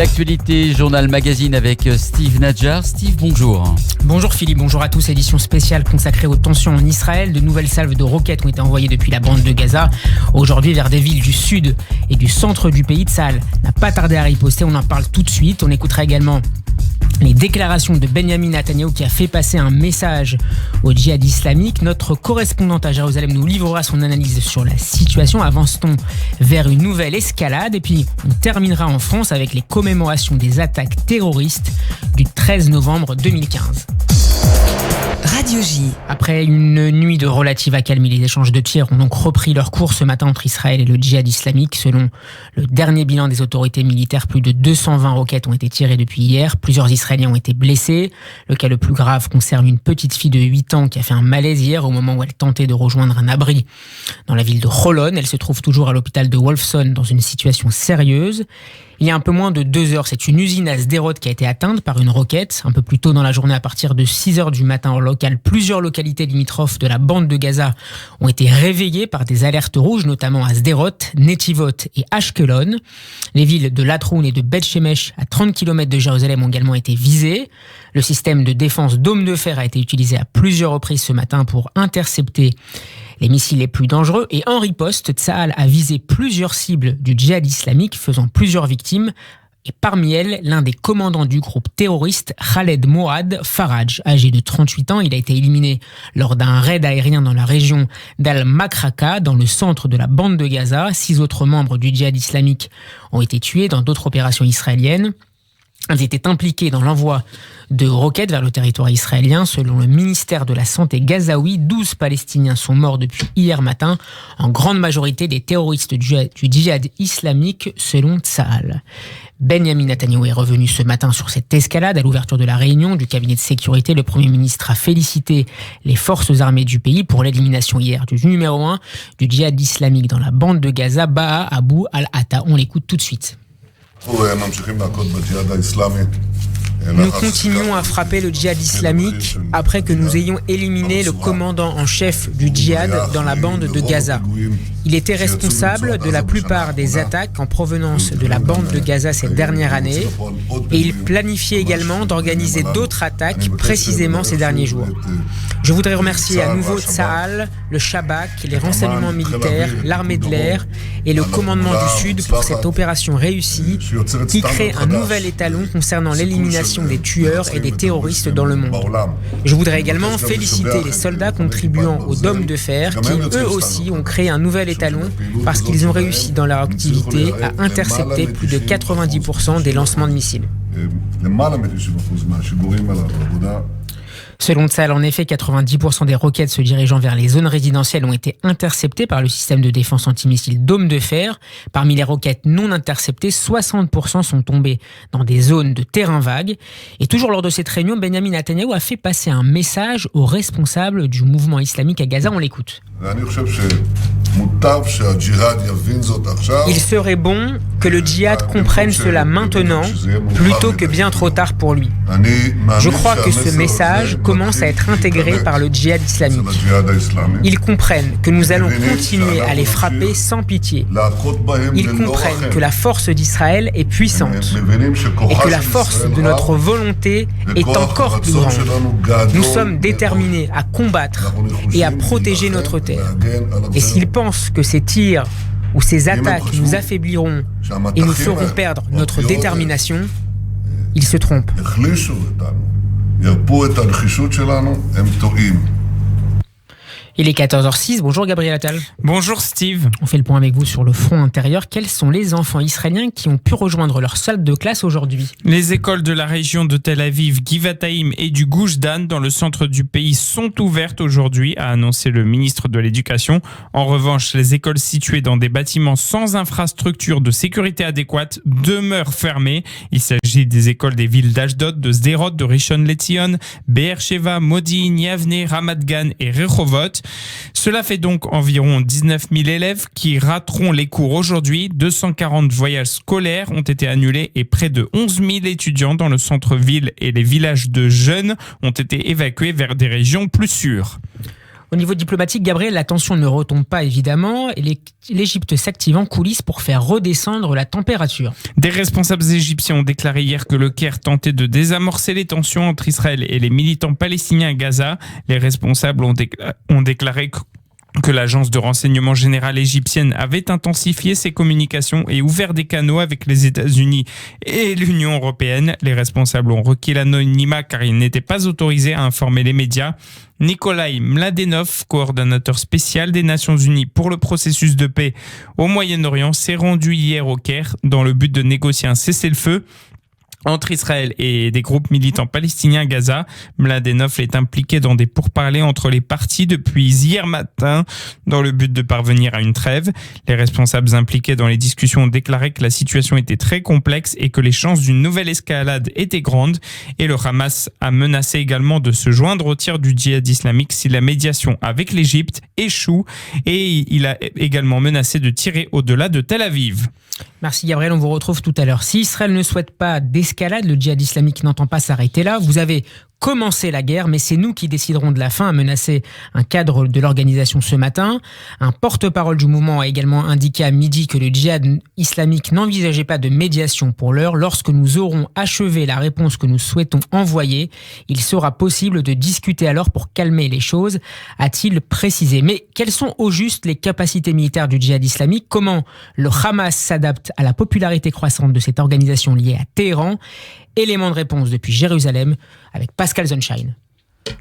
L'actualité, journal magazine avec Steve Nadjar. Steve, bonjour. Bonjour Philippe, bonjour à tous. Édition spéciale consacrée aux tensions en Israël. De nouvelles salves de roquettes ont été envoyées depuis la bande de Gaza. Aujourd'hui vers des villes du sud et du centre du pays. Tsahal n'a pas tardé à riposter, on en parle tout de suite. On écoutera également les déclarations de Benyamin Netanyahou qui a fait passer un message au djihad islamique. Notre correspondante à Jérusalem nous livrera son analyse sur la situation. Avance-t-on vers une nouvelle escalade? Et puis on terminera en France avec les commémorations des attaques terroristes du 13 novembre 2015. Radio J. Après une nuit de relative accalmie, les échanges de tirs ont donc repris leur cours ce matin entre Israël et le djihad islamique. Selon le dernier bilan des autorités militaires, plus de 220 roquettes ont été tirées depuis hier. Plusieurs Israéliens ont été blessés. Le cas le plus grave concerne une petite fille de 8 ans qui a fait un malaise hier au moment où elle tentait de rejoindre un abri dans la ville de Holon. Elle se trouve toujours à l'hôpital de Wolfson dans une situation sérieuse. Il y a un peu moins de 2 heures, c'est une usine à Sderot qui a été atteinte par une roquette. Un peu plus tôt dans la journée, à partir de 6 heures du matin en local, plusieurs localités limitrophes de la bande de Gaza ont été réveillées par des alertes rouges, notamment à Sderot, Netivot et Ashkelon. Les villes de Latroun et de Beth Shemesh, à 30 km de Jérusalem, ont également été visées. Le système de défense Dôme de Fer a été utilisé à plusieurs reprises ce matin pour intercepter les missiles les plus dangereux. Et en riposte, Tsahal a visé plusieurs cibles du djihad islamique, faisant plusieurs victimes. Et parmi elles, l'un des commandants du groupe terroriste, Khaled Mourad Faraj, âgé de 38 ans. Il a été éliminé lors d'un raid aérien dans la région d'Al-Makraka, dans le centre de la bande de Gaza. 6 autres membres du djihad islamique ont été tués dans d'autres opérations israéliennes. Ils étaient impliqués dans l'envoi de roquettes vers le territoire israélien. Selon le ministère de la Santé gazaoui, 12 Palestiniens sont morts depuis hier matin, en grande majorité des terroristes du djihad islamique, selon Tsahal. Benyamin Netanyahou est revenu ce matin sur cette escalade. À l'ouverture de la réunion du cabinet de sécurité, le Premier ministre a félicité les forces armées du pays pour l'élimination hier du numéro 1 du djihad islamique dans la bande de Gaza, Baha Abu al-Atta. On l'écoute tout de suite. Nous continuons à frapper le djihad islamique après que nous ayons éliminé le commandant en chef du djihad dans la bande de Gaza. Il était responsable de la plupart des attaques en provenance de la bande de Gaza ces dernières années et il planifiait également d'organiser d'autres attaques précisément ces derniers jours. Je voudrais remercier à nouveau Tsahal, le Shabak, les renseignements militaires, l'armée de l'air et le commandement du Sud pour cette opération réussie qui crée un nouvel étalon concernant l'élimination des tueurs et des terroristes dans le monde. Je voudrais également féliciter les soldats contribuant au Dôme de Fer qui, eux aussi, ont créé un nouvel étalon parce qu'ils ont réussi dans leur activité à intercepter plus de 90% des lancements de missiles. Selon Tsahal, en effet, 90% des roquettes se dirigeant vers les zones résidentielles ont été interceptées par le système de défense antimissile Dôme de Fer. Parmi les roquettes non interceptées, 60% sont tombées dans des zones de terrain vague. Et toujours lors de cette réunion, Benyamin Netanyahou a fait passer un message aux responsables du mouvement islamique à Gaza. On l'écoute. Il serait bon que le djihad comprenne cela maintenant, plutôt que bien trop tard pour lui. Je crois que ce message commence à être intégré par le djihad islamique. Ils comprennent que nous allons continuer à les frapper sans pitié. Ils comprennent que la force d'Israël est puissante et que la force de notre volonté est encore plus grande. Nous sommes déterminés à combattre et à protéger notre terre. Et s'ils pensent que ces tirs ou ces attaques nous affaibliront et nous feront perdre notre détermination, ils se trompent. Il est 14h06. Bonjour Gabriel Attal. Bonjour Steve. On fait le point avec vous sur le front intérieur. Quels sont les enfants israéliens qui ont pu rejoindre leur salle de classe aujourd'hui ? Les écoles de la région de Tel Aviv, Givathaïm et du Gush Dan dans le centre du pays sont ouvertes aujourd'hui, a annoncé le ministre de l'Éducation. En revanche, les écoles situées dans des bâtiments sans infrastructure de sécurité adéquate demeurent fermées. Il s'agit des écoles des villes d'Ashdod, de Sderot, de Rishon LeZion, Be'er Sheva, Modi'in, Yavne, Ramat Gan et Rehovot. Cela fait donc environ 19 000 élèves qui rateront les cours aujourd'hui. 240 voyages scolaires ont été annulés et près de 11 000 étudiants dans le centre-ville et les villages de jeunes ont été évacués vers des régions plus sûres. Au niveau diplomatique, Gabriel, la tension ne retombe pas évidemment et l'Égypte s'active en coulisses pour faire redescendre la température. Des responsables égyptiens ont déclaré hier que le Caire tentait de désamorcer les tensions entre Israël et les militants palestiniens à Gaza. Les responsables ont déclaré que l'agence de renseignement générale égyptienne avait intensifié ses communications et ouvert des canaux avec les États-Unis et l'Union européenne. Les responsables ont requis l'anonymat car ils n'étaient pas autorisés à informer les médias. Nikolai Mladenov, coordonnateur spécial des Nations Unies pour le processus de paix au Moyen-Orient, s'est rendu hier au Caire dans le but de négocier un cessez-le-feu entre Israël et des groupes militants palestiniens à Gaza. Mladenov est impliqué dans des pourparlers entre les parties depuis hier matin dans le but de parvenir à une trêve. Les responsables impliqués dans les discussions ont déclaré que la situation était très complexe et que les chances d'une nouvelle escalade étaient grandes. Et le Hamas a menacé également de se joindre au tir du djihad islamique si la médiation avec l'Égypte échoue. Et il a également menacé de tirer au-delà de Tel Aviv. Merci Gabriel, on vous retrouve tout à l'heure. Si Israël ne souhaite pas d'escalade, le djihad islamique n'entend pas s'arrêter là. Vous avez commencé la guerre, mais c'est nous qui déciderons de la fin, a menacé un cadre de l'organisation ce matin. Un porte-parole du mouvement a également indiqué à midi que le djihad islamique n'envisageait pas de médiation pour l'heure. Lorsque nous aurons achevé la réponse que nous souhaitons envoyer, il sera possible de discuter alors pour calmer les choses, a-t-il précisé. Mais quelles sont au juste les capacités militaires du djihad islamique ? Comment le Hamas s'adapte à la popularité croissante de cette organisation liée à Téhéran ? Élément de réponse depuis Jérusalem avec Pascal Sunshine.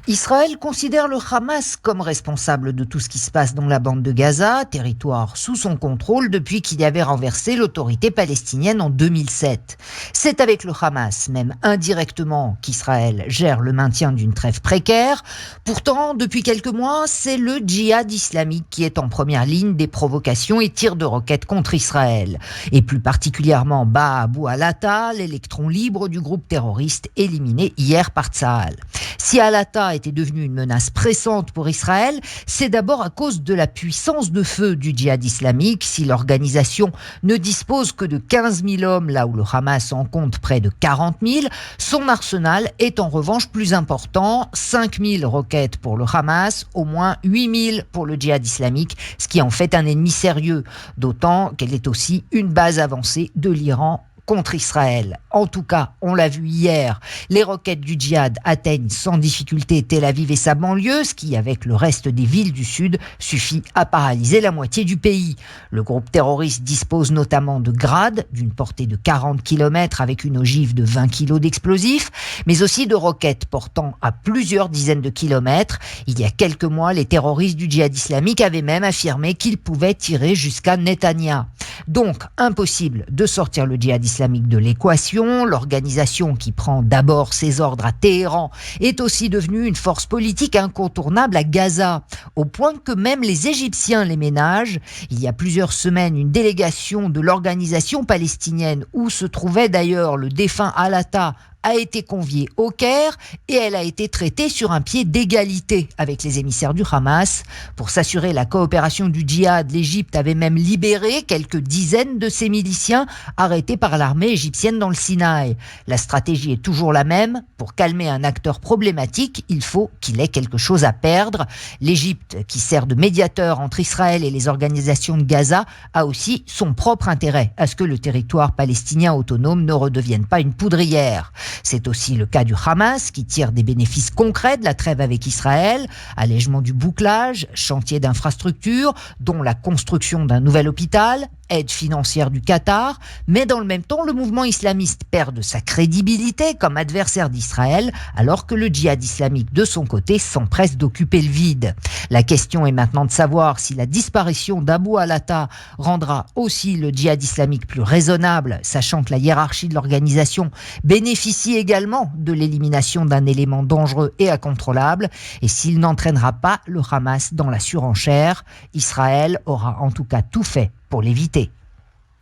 Israël considère le Hamas comme responsable de tout ce qui se passe dans la bande de Gaza, territoire sous son contrôle depuis qu'il y avait renversé l'autorité palestinienne en 2007. C'est avec le Hamas, même indirectement, qu'Israël gère le maintien d'une trêve précaire. Pourtant, depuis quelques mois, c'est le djihad islamique qui est en première ligne des provocations et tirs de roquettes contre Israël. Et plus particulièrement Ba'a Abu al-Atta, l'électron libre du groupe terroriste éliminé hier par Tsahal. Si Al-Atta était devenu une menace pressante pour Israël, c'est d'abord à cause de la puissance de feu du djihad islamique. Si l'organisation ne dispose que de 15 000 hommes, là où le Hamas en compte près de 40 000, son arsenal est en revanche plus important. 5 000 roquettes pour le Hamas, au moins 8 000 pour le djihad islamique, ce qui en fait un ennemi sérieux, d'autant qu'elle est aussi une base avancée de l'Iran contre Israël. En tout cas, on l'a vu hier, les roquettes du djihad atteignent sans difficulté Tel Aviv et sa banlieue, ce qui, avec le reste des villes du sud, suffit à paralyser la moitié du pays. Le groupe terroriste dispose notamment de grades d'une portée de 40 km avec une ogive de 20 kg d'explosifs, mais aussi de roquettes portant à plusieurs dizaines de kilomètres. Il y a quelques mois, les terroristes du djihad islamique avaient même affirmé qu'ils pouvaient tirer jusqu'à Netanya. Donc, impossible de sortir le djihad islamique de l'équation. L'organisation qui prend d'abord ses ordres à Téhéran est aussi devenue une force politique incontournable à Gaza, au point que même les Égyptiens les ménagent. Il y a plusieurs semaines, une délégation de l'organisation palestinienne, où se trouvait d'ailleurs le défunt Al-Atta, a été conviée au Caire et elle a été traitée sur un pied d'égalité avec les émissaires du Hamas. Pour s'assurer la coopération du djihad, l'Égypte avait même libéré quelques dizaines de ses miliciens arrêtés par l'armée égyptienne dans le Sinaï. La stratégie est toujours la même. Pour calmer un acteur problématique, il faut qu'il ait quelque chose à perdre. L'Égypte, qui sert de médiateur entre Israël et les organisations de Gaza, a aussi son propre intérêt à ce que le territoire palestinien autonome ne redevienne pas une poudrière. C'est aussi le cas du Hamas qui tire des bénéfices concrets de la trêve avec Israël, allègement du bouclage, chantier d'infrastructures, dont la construction d'un nouvel hôpital, aide financière du Qatar, mais dans le même temps, le mouvement islamiste perd de sa crédibilité comme adversaire d'Israël, alors que le djihad islamique, de son côté, s'empresse d'occuper le vide. La question est maintenant de savoir si la disparition d'Abu al-Atta rendra aussi le djihad islamique plus raisonnable, sachant que la hiérarchie de l'organisation bénéficie également de l'élimination d'un élément dangereux et incontrôlable, et s'il n'entraînera pas le Hamas dans la surenchère. Israël aura en tout cas tout fait pour l'éviter.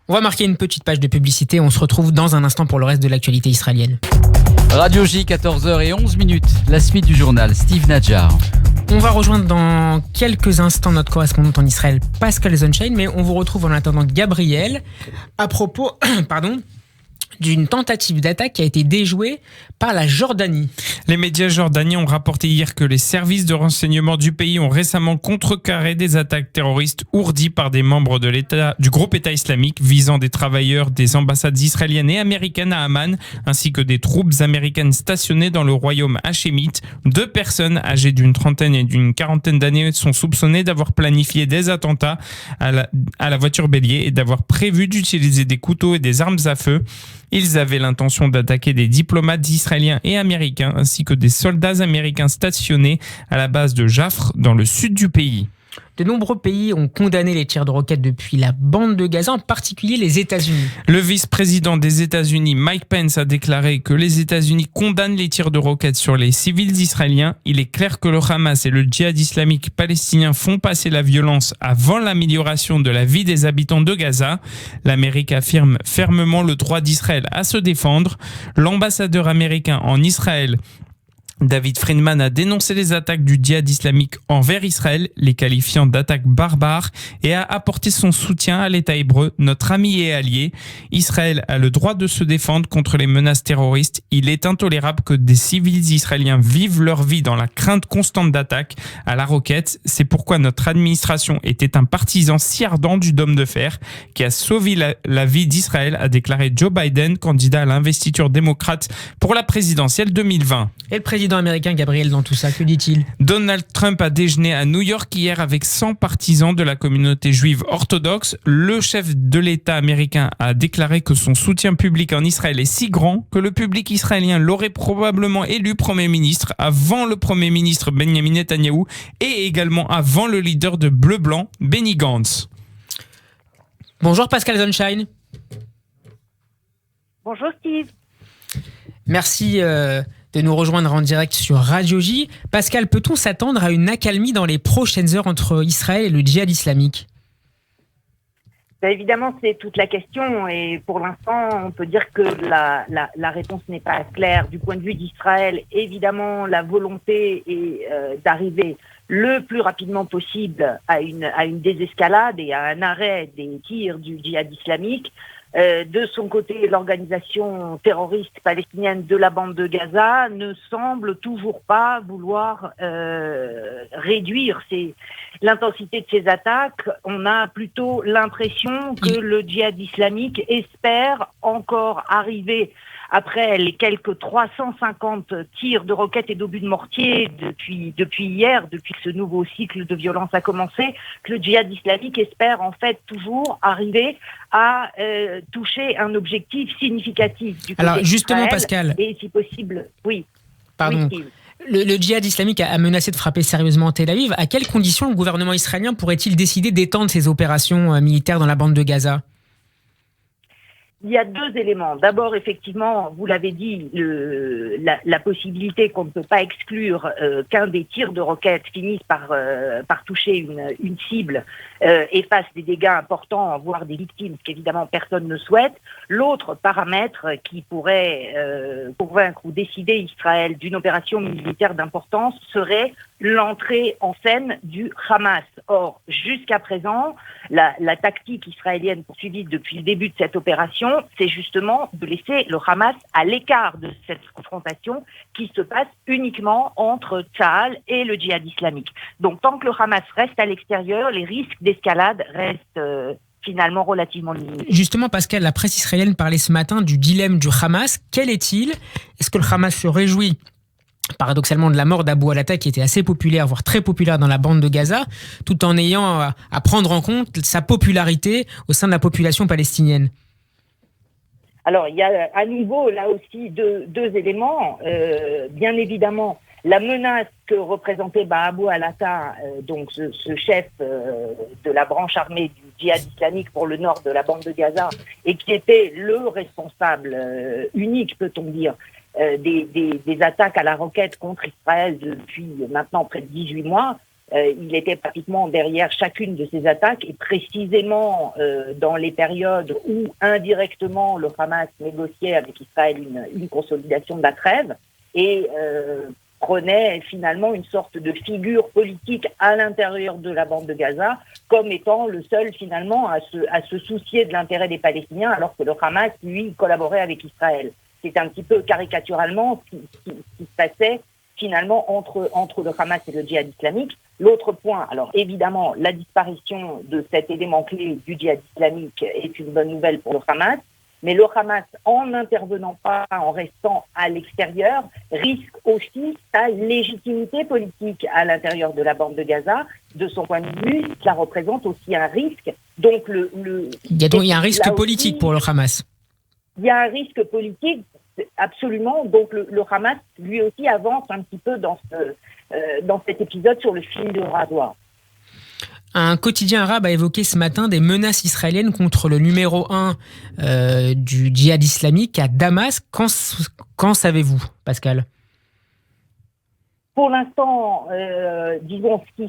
On va marquer une petite page de publicité. On se retrouve dans un instant pour le reste de l'actualité israélienne. Radio J, 14h11. La suite du journal, Steve Nadjar. On va rejoindre dans quelques instants notre correspondante en Israël, Pascal Sunshine, mais on vous retrouve en attendant Gabriel à propos d'une tentative d'attaque qui a été déjouée par la Jordanie. Les médias jordaniens ont rapporté hier que les services de renseignement du pays ont récemment contrecarré des attaques terroristes ourdies par des membres de du groupe État islamique visant des travailleurs des ambassades israéliennes et américaines à Amman, ainsi que des troupes américaines stationnées dans le royaume hachémite. 2 personnes âgées d'une trentaine et d'une quarantaine d'années sont soupçonnées d'avoir planifié des attentats à la voiture bélier et d'avoir prévu d'utiliser des couteaux et des armes à feu. Ils avaient l'intention d'attaquer des diplomates israéliens et américains ainsi que des soldats américains stationnés à la base de Jafr dans le sud du pays. De nombreux pays ont condamné les tirs de roquettes depuis la bande de Gaza, en particulier les États-Unis. Le vice-président des États-Unis, Mike Pence, a déclaré que les États-Unis condamnent les tirs de roquettes sur les civils israéliens. Il est clair que le Hamas et le djihad islamique palestinien font passer la violence avant l'amélioration de la vie des habitants de Gaza. L'Amérique affirme fermement le droit d'Israël à se défendre. L'ambassadeur américain en Israël, David Friedman, a dénoncé les attaques du djihad islamique envers Israël, les qualifiant d'attaques barbares, et a apporté son soutien à l'État hébreu, notre ami et allié. Israël a le droit de se défendre contre les menaces terroristes. Il est intolérable que des civils israéliens vivent leur vie dans la crainte constante d'attaques à la roquette. C'est pourquoi notre administration était un partisan si ardent du dôme de fer qui a sauvé la vie d'Israël, a déclaré Joe Biden, candidat à l'investiture démocrate pour la présidentielle 2020. Et le président américain Gabriel dans tout ça, que dit-il ? Donald Trump a déjeuné à New York hier avec 100 partisans de la communauté juive orthodoxe. Le chef de l'État américain a déclaré que son soutien public en Israël est si grand que le public israélien l'aurait probablement élu Premier ministre avant le Premier ministre Benjamin Netanyahou et également avant le leader de Bleu-Blanc, Benny Gantz. Bonjour Pascal Sunshine. Bonjour Steve. Merci de nous rejoindre en direct sur Radio J. Pascal, peut-on s'attendre à une accalmie dans les prochaines heures entre Israël et le djihad islamique ? Évidemment, c'est toute la question et pour l'instant, on peut dire que la réponse n'est pas claire. Du point de vue d'Israël, évidemment, la volonté est d'arriver le plus rapidement possible à une désescalade et à un arrêt des tirs du djihad islamique. De son côté, l'organisation terroriste palestinienne de la bande de Gaza ne semble toujours pas vouloir réduire l'intensité de ces attaques. On a plutôt l'impression que le djihad islamique espère encore arriver, après les quelques 350 tirs de roquettes et d'obus de mortier depuis hier, depuis que ce nouveau cycle de violence a commencé, que le djihad islamique espère en fait toujours arriver à toucher un objectif significatif du côté Alors justement d'Israël, Pascal, et si possible, oui. Pardon. Oui, Le djihad islamique a menacé de frapper sérieusement Tel Aviv. À quelles conditions le gouvernement israélien pourrait-il décider d'étendre ses opérations militaires dans la bande de Gaza ? Il y a 2 éléments. D'abord, effectivement, vous l'avez dit, la possibilité qu'on ne peut pas exclure qu'un des tirs de roquettes finisse par toucher une cible et fasse des dégâts importants, voire des victimes, ce qu'évidemment personne ne souhaite. L'autre paramètre qui pourrait convaincre ou décider Israël d'une opération militaire d'importance serait l'entrée en scène du Hamas. Or, jusqu'à présent, la tactique israélienne poursuivie depuis le début de cette opération, c'est justement de laisser le Hamas à l'écart de cette confrontation qui se passe uniquement entre Tsahal et le djihad islamique. Donc, tant que le Hamas reste à l'extérieur, les risques d'escalade restent finalement relativement limités. Justement, Pascal, la presse israélienne parlait ce matin du dilemme du Hamas. Quel est-il ? Est-ce que le Hamas se réjouit paradoxalement de la mort d'Abou al-Ata, qui était assez populaire, voire très populaire dans la bande de Gaza, tout en ayant à prendre en compte sa popularité au sein de la population palestinienne ? Alors, il y a à nouveau, là aussi, deux éléments. Bien évidemment, la menace que représentait Abou al-Ata, donc ce chef de la branche armée du djihad islamique pour le nord de la bande de Gaza, et qui était le responsable unique, peut-on dire, des attaques à la roquette contre Israël depuis maintenant près de 18 mois. Il était pratiquement derrière chacune de ces attaques et précisément dans les périodes où indirectement le Hamas négociait avec Israël une consolidation de la trêve. Et prenait finalement une sorte de figure politique à l'intérieur de la bande de Gaza comme étant le seul finalement à se soucier de l'intérêt des Palestiniens, alors que le Hamas, lui, collaborait avec Israël. C'est un petit peu caricaturalement ce qui se passait finalement entre le Hamas et le djihad islamique. L'autre point, alors évidemment, la disparition de cet élément clé du djihad islamique est une bonne nouvelle pour le Hamas, mais le Hamas, en n'intervenant pas, en restant à l'extérieur, risque aussi sa légitimité politique à l'intérieur de la bande de Gaza. De son point de vue, cela représente aussi un risque. Donc il y a un risque politique pour le Hamas. Il y a un risque politique, absolument. Donc le Hamas, lui aussi, avance un petit peu dans cet épisode sur le fil de rasoir. Un quotidien arabe a évoqué ce matin des menaces israéliennes contre le numéro 1 du djihad islamique à Damas. Quand savez-vous, Pascal ? Pour l'instant, disons, ce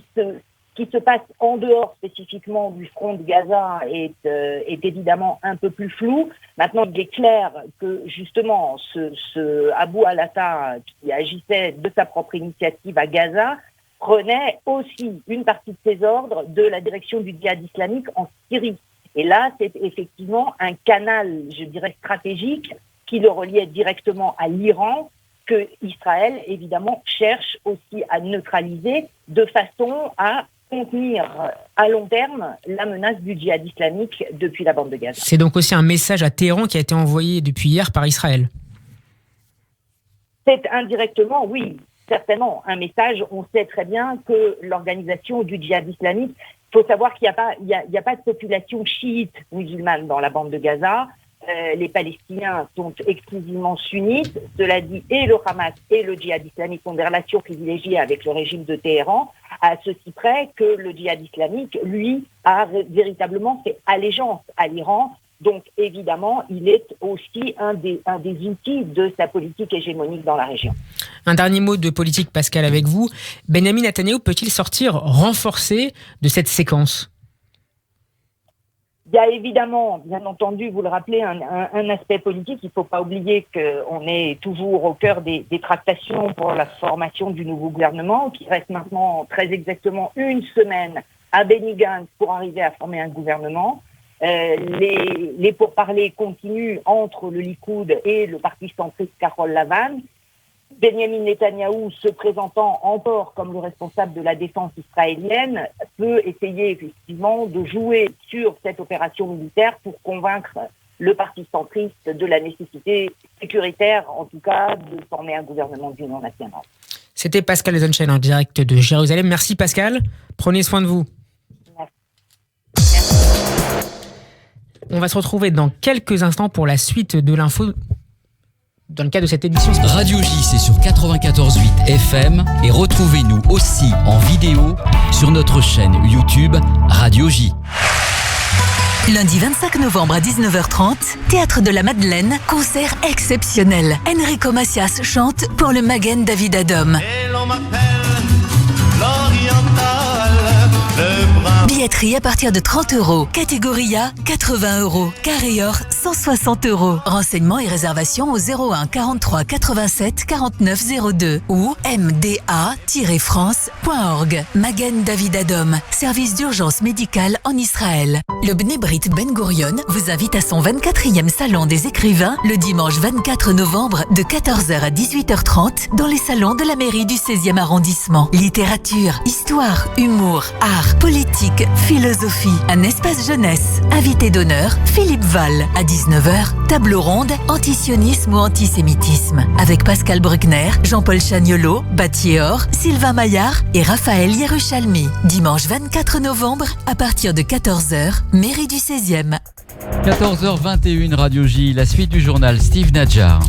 qui se passe en dehors spécifiquement du front de Gaza est évidemment un peu plus flou. Maintenant, il est clair que justement, ce Abu al-Ata qui agissait de sa propre initiative à Gaza prenait aussi une partie de ses ordres de la direction du djihad islamique en Syrie. Et là, c'est effectivement un canal, je dirais, stratégique qui le reliait directement à l'Iran, que Israël, évidemment, cherche aussi à neutraliser de façon à contenir à long terme la menace du djihad islamique depuis la bande de Gaza. C'est donc aussi un message à Téhéran qui a été envoyé depuis hier par Israël. C'est indirectement, oui, certainement un message. On sait très bien que l'organisation du djihad islamique, il faut savoir qu'il n'y a pas de population chiite musulmane dans la bande de Gaza. Les Palestiniens sont exclusivement sunnites. Cela dit, et le Hamas et le djihad islamique ont des relations privilégiées avec le régime de Téhéran, à ceci près que le djihad islamique, lui, a véritablement fait allégeance à l'Iran. Donc, évidemment, il est aussi un des outils de sa politique hégémonique dans la région. Un dernier mot de politique, Pascal, avec vous. Benyamin Netanyahou peut-il sortir renforcé de cette séquence ? Il y a évidemment, bien entendu, vous le rappelez, un aspect politique. Il ne faut pas oublier qu'on est toujours au cœur des tractations pour la formation du nouveau gouvernement, qui reste maintenant très exactement une semaine à Benny Gantz pour arriver à former un gouvernement. Les pourparlers continuent entre le Likoud et le parti centriste Carol Lavan. Benyamin Netanyahou, se présentant encore comme le responsable de la défense israélienne, peut essayer effectivement de jouer sur cette opération militaire pour convaincre le parti centriste de la nécessité sécuritaire, en tout cas, de former un gouvernement d'union nationale. C'était Pascal Eisenstein en direct de Jérusalem. Merci Pascal, prenez soin de vous. Merci. On va se retrouver dans quelques instants pour la suite de l'info dans le cadre de cette émission. Radio J, c'est sur 94.8 FM et retrouvez-nous aussi en vidéo sur notre chaîne YouTube Radio J. Lundi 25 novembre à 19h30, Théâtre de la Madeleine, concert exceptionnel. Enrico Macias chante pour le Magen David Adom. Et l'on m'appelle l'Oriental, le brun. Billetterie à partir de 30 €. Catégorie A, 80 €. Carré or, 160 €. Renseignements et réservations au 01 43 87 49 02 ou mda-france.org. Magen David Adom, service d'urgence médicale en Israël. Le Bnei Brit Ben Gurion vous invite à son 24e salon des écrivains le dimanche 24 novembre de 14h à 18h30 dans les salons de la mairie du 16e arrondissement. Littérature, histoire, humour, art, politique, philosophie. Un espace jeunesse. Invité d'honneur, Philippe Val. À 19h, table ronde, antisionisme ou antisémitisme. Avec Pascal Bruckner, Jean-Paul Chagnolot, Bathier-Or, Sylvain Maillard et Raphaël Yerushalmi. Dimanche 24 novembre, à partir de 14h, mairie du 16e. 14h21 Radio J, la suite du journal Steve Nadjar.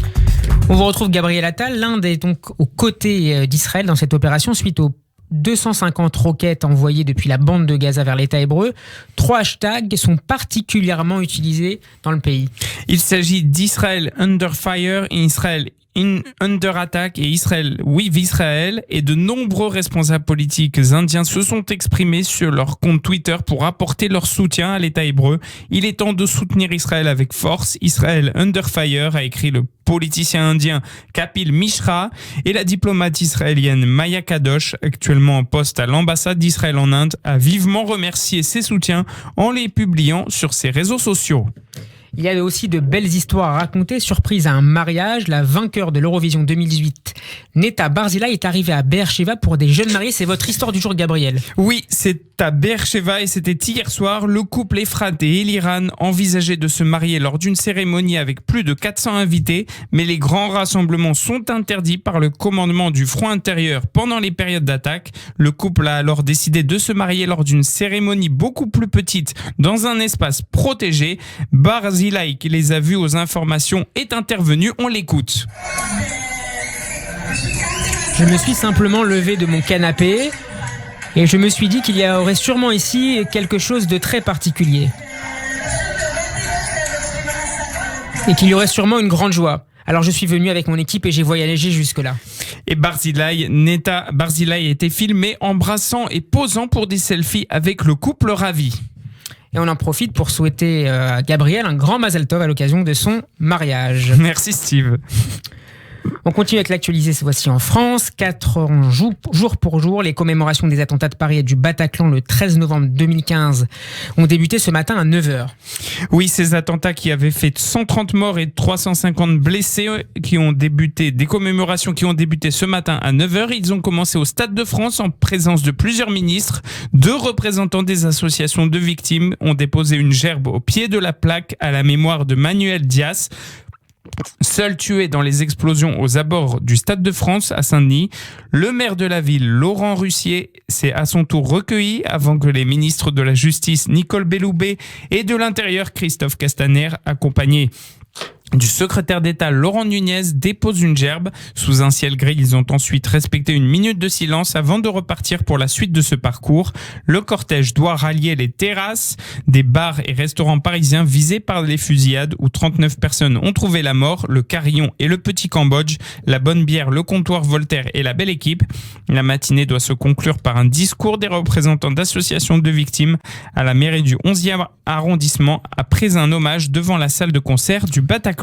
On vous retrouve Gabriel Attal. L'Inde est donc aux côtés d'Israël dans cette opération suite aux 250 roquettes envoyées depuis la bande de Gaza vers l'État hébreu. 3 hashtags sont particulièrement utilisés dans le pays. Il s'agit d'Israël Under Fire et Israël under attack et Israël with Israël, et de nombreux responsables politiques indiens se sont exprimés sur leur compte Twitter pour apporter leur soutien à l'État hébreu. Il est temps de soutenir Israël avec force. Israël under fire, a écrit le politicien indien Kapil Mishra, et la diplomate israélienne Maya Kadosh, actuellement en poste à l'ambassade d'Israël en Inde, a vivement remercié ses soutiens en les publiant sur ses réseaux sociaux. Il y a aussi de belles histoires à raconter. Surprise à un mariage, la vainqueur de l'Eurovision 2018, Neta Barzilai, est arrivée à Beersheva pour des jeunes mariés. C'est votre histoire du jour, Gabriel. Oui, c'est à Beersheva et c'était hier soir. Le couple Efrat et Eliran envisageait de se marier lors d'une cérémonie avec plus de 400 invités, mais les grands rassemblements sont interdits par le commandement du front intérieur pendant les périodes d'attaque. Le couple a alors décidé de se marier lors d'une cérémonie beaucoup plus petite dans un espace protégé. Barzilai, qui les a vus aux informations, est intervenu. On l'écoute. Je me suis simplement levé de mon canapé et je me suis dit qu'il y aurait sûrement ici quelque chose de très particulier. Et qu'il y aurait sûrement une grande joie. Alors je suis venu avec mon équipe et j'ai voyagé jusque-là. Et Neta Barzilai a été filmé embrassant et posant pour des selfies avec le couple ravi. Et on en profite pour souhaiter à Gabriel un grand Mazel Tov à l'occasion de son mariage. Merci Steve. On continue avec l'actualité, cette fois-ci en France. 4 ans jour pour jour, les commémorations des attentats de Paris et du Bataclan le 13 novembre 2015 ont débuté ce matin à 9h. Oui, ces attentats qui avaient fait 130 morts et 350 blessés, des commémorations qui ont débuté ce matin à 9h. Ils ont commencé au Stade de France en présence de plusieurs ministres. 2 représentants des associations de victimes ont déposé une gerbe au pied de la plaque à la mémoire de Manuel Dias, seul tué dans les explosions aux abords du Stade de France à Saint-Denis. Le maire de la ville, Laurent Russier, s'est à son tour recueilli avant que les ministres de la Justice, Nicole Belloubet, et de l'Intérieur, Christophe Castaner, accompagnés du secrétaire d'État Laurent Nunez, déposent une gerbe. Sous un ciel gris, ils ont ensuite respecté une minute de silence avant de repartir pour la suite de ce parcours. Le cortège doit rallier les terrasses des bars et restaurants parisiens visés par les fusillades où 39 personnes ont trouvé la mort, le Carillon et le Petit Cambodge, la Bonne Bière, le Comptoir Voltaire et la Belle Équipe. La matinée doit se conclure par un discours des représentants d'associations de victimes à la mairie du 11e arrondissement après un hommage devant la salle de concert du Bataclan.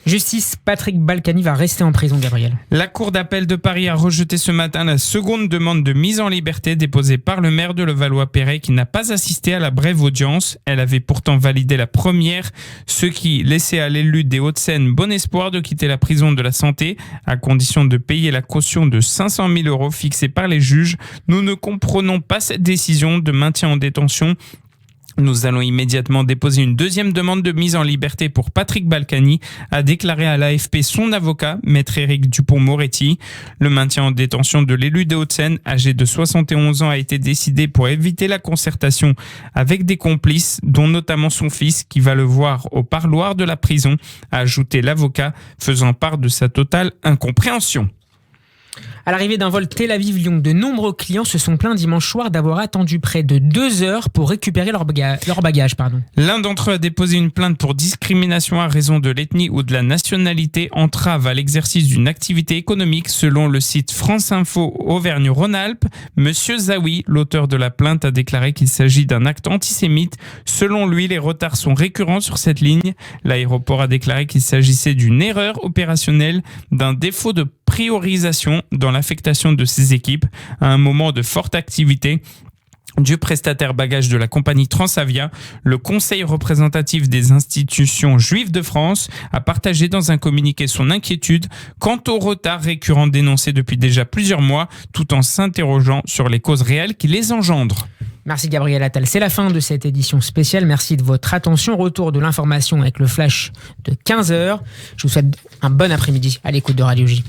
Justice, Patrick Balkany va rester en prison, Gabriel. La Cour d'appel de Paris a rejeté ce matin la seconde demande de mise en liberté déposée par le maire de Levallois-Perret qui n'a pas assisté à la brève audience. Elle avait pourtant validé la première, ce qui laissait à l'élu des Hauts-de-Seine bon espoir de quitter la prison de la Santé à condition de payer la caution de 500 000 € fixée par les juges. Nous ne comprenons pas cette décision de maintien en détention. Nous allons immédiatement déposer une deuxième demande de mise en liberté pour Patrick Balkany, a déclaré à l'AFP son avocat, maître Éric Dupond-Moretti. Le maintien en détention de l'élu des Hauts-de-Seine, âgé de 71 ans, a été décidé pour éviter la concertation avec des complices, dont notamment son fils, qui va le voir au parloir de la prison, a ajouté l'avocat, faisant part de sa totale incompréhension. À l'arrivée d'un vol Tel Aviv-Lyon, de nombreux clients se sont plaints dimanche soir d'avoir attendu près de 2 heures pour récupérer leur bagage. L'un d'entre eux a déposé une plainte pour discrimination à raison de l'ethnie ou de la nationalité, entrave à l'exercice d'une activité économique, selon le site France Info Auvergne-Rhône-Alpes. Monsieur Zawi, l'auteur de la plainte, a déclaré qu'il s'agit d'un acte antisémite. Selon lui, les retards sont récurrents sur cette ligne. L'aéroport a déclaré qu'il s'agissait d'une erreur opérationnelle, d'un défaut de priorisation dans l'affectation de ses équipes à un moment de forte activité du prestataire bagages de la compagnie Transavia. Le Conseil représentatif des institutions juives de France a partagé dans un communiqué son inquiétude quant aux retards récurrents dénoncés depuis déjà plusieurs mois, tout en s'interrogeant sur les causes réelles qui les engendrent. Merci Gabriel Attal. C'est la fin de cette édition spéciale. Merci de votre attention. Retour de l'information avec le flash de 15h. Je vous souhaite un bon après-midi à l'écoute de Radio J.